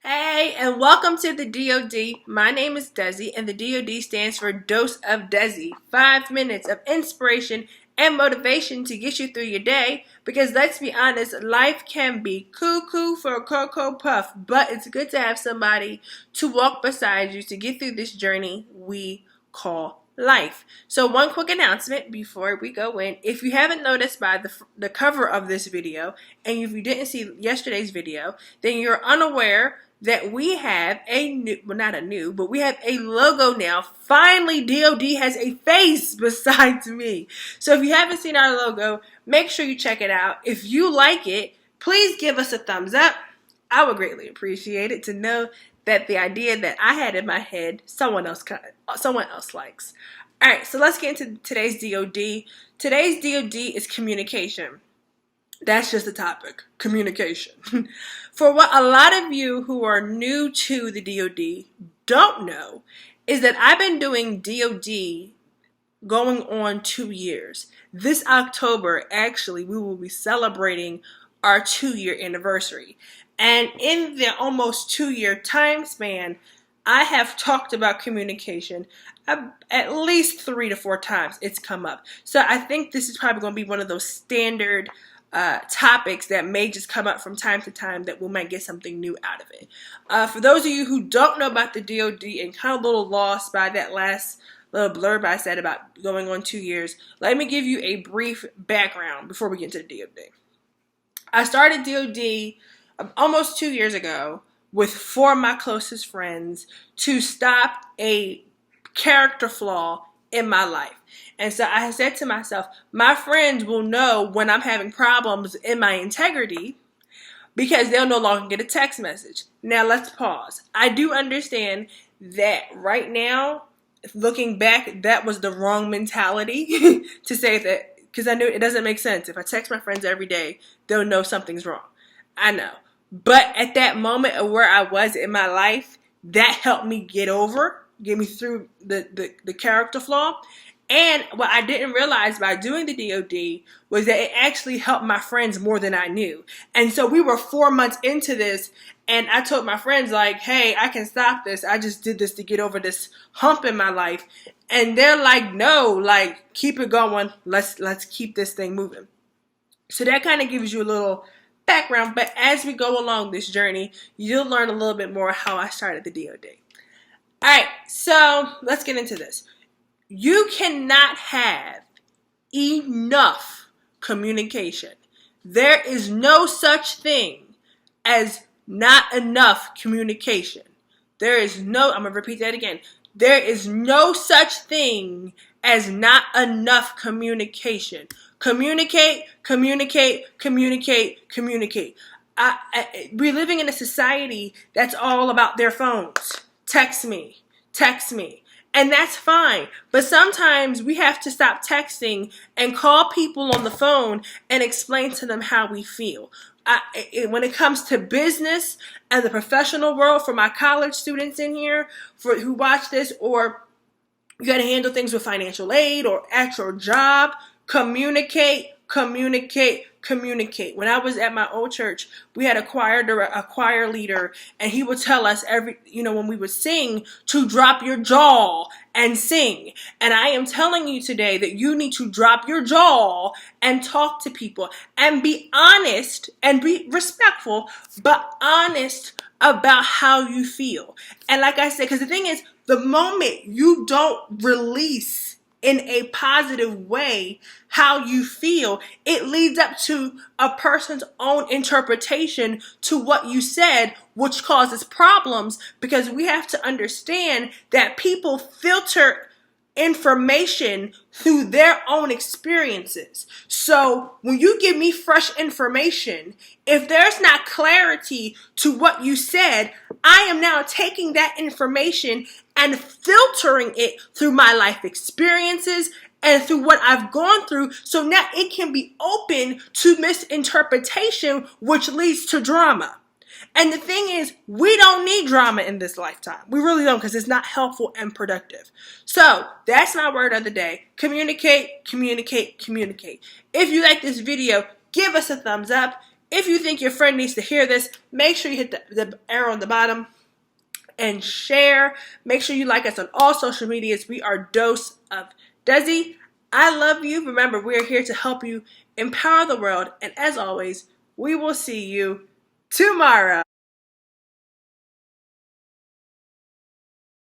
Hey, and welcome to the DOD. My name is Desi, and the DOD stands for Dose of Desi. 5 minutes of inspiration and motivation to get you through your day. Because let's be honest, life can be cuckoo for a Cocoa Puff, but it's good to have somebody to walk beside you to get through this journey we call life. So one quick announcement before we go in. If you haven't noticed by the cover of this video, and if you didn't see yesterday's video, then you're unaware that we have a new, well, not a new, but we have a logo now. Finally, DOD has a face besides me. So if you haven't seen our logo, make sure you check it out. If you like it, please give us a thumbs up. I would greatly appreciate it to know that the idea that I had in my head, someone else likes. All right, so let's get into today's DOD. Today's DOD is communication. That's just the topic, communication. For what a lot of you who are new to the DOD don't know is that I've been doing DOD going on 2 years. This October, actually, we will be celebrating our 2-year anniversary. And in the almost 2-year time span, I have talked about communication at least 3 to 4 times it's come up. So I think this is probably going to be one of those standard topics that may just come up from time to time that we might get something new out of it. For those of you who don't know about the DOD and kind of a little lost by that last little blurb I said about going on 2 years, let me give you a brief background before we get into the DOD. I started DOD almost 2 years ago with 4 of my closest friends to stop a character flaw in my life. And so I said to myself, my friends will know when I'm having problems in my integrity because they'll no longer get a text message. Now let's pause. I do understand that right now, looking back, that was the wrong mentality to say that, because I knew it doesn't make sense. If I text my friends every day, they'll know something's wrong. I know. But at that moment of where I was in my life, that helped me get me through the character flaw. And what I didn't realize by doing the DOD was that it actually helped my friends more than I knew. And so we were 4 months into this, and I told my friends, like, hey, I can stop this. I just did this to get over this hump in my life. And they're like, no, like, keep it going. Let's keep this thing moving. So that kind of gives you a little background. But as we go along this journey, you'll learn a little bit more how I started the DOD. All right, so let's get into this. You cannot have enough communication. There is no such thing as not enough communication. I'm going to repeat that again. There is no such thing as not enough communication. Communicate, communicate, communicate, communicate. We're living in a society that's all about their phones. Text me. And that's fine. But sometimes we have to stop texting and call people on the phone and explain to them how we feel. When it comes to business and the professional world, for my college students in here who watch this, or you got to handle things with financial aid or at your job, communicate. When I was at my old church, we had a choir leader, and he would tell us when we would sing, to drop your jaw and sing. And I am telling you today that you need to drop your jaw and talk to people and be honest and be respectful, but honest about how you feel. And like I said, because the thing is, the moment you don't release in a positive way how you feel, it leads up to a person's own interpretation to what you said, which causes problems, because we have to understand that people filter information through their own experiences. So when you give me fresh information, if there's not clarity to what you said, I am now taking that information and filtering it through my life experiences and through what I've gone through. So now it can be open to misinterpretation, which leads to drama. And the thing is, we don't need drama in this lifetime. We really don't, because it's not helpful and productive. So that's my word of the day. Communicate, communicate, communicate. If you like this video, give us a thumbs up. If you think your friend needs to hear this, make sure you hit the arrow on the bottom and share. Make sure you like us on all social medias. We are Dose of Desi. I love you. Remember, we're here to help you empower the world. And as always, we will see you tomorrow.